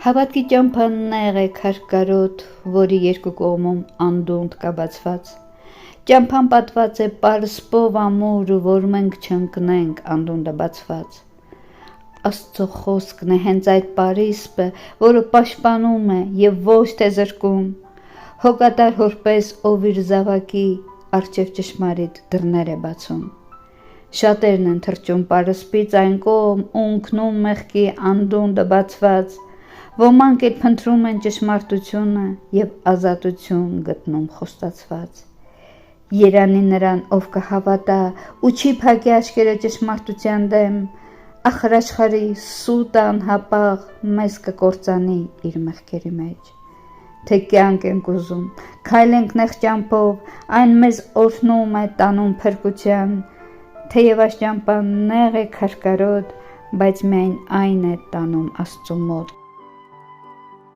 Հավատքի ճամփան նեղ է քարկարոտ, որի երկու կողմում անդունդ կա բացված։ Ճամփան պատված է պարսպով ամուր, որ մենք չընկնենք անդունդը բացված։ Աստծո խոսքն է հենց այդ պարիսպը, որը պաշտպանում է եւ ոչ թե զրկում։ Հոգատար հորպես ով իր զավակի առջև ճշմարիտ դռներ է բացում։ Շատերն են թռչում պարսպից այն կողմ ու ընկնում մեղքի անդունդը բացված։ Ոմանք էլ փնտրում են ճշմարտությունը եւ ազատություն գտնում խոստացված։ Երանի նրան, ով կհավատա ու չի փակի աչքերը ճշմարտության դեմ, ախր աշխարհի սուտ անհապաղ մեզ կկործանի իր մեղքերի մեջ։ Թե կյանք ենք ուզում, քայլենք նեղ ճամփով, այն մեզ օրհնում է տանում փրկության, թեև այս ճամփան նեղ է քարկարոտ, բայց միայն այն է տանում Աստծո մոտ։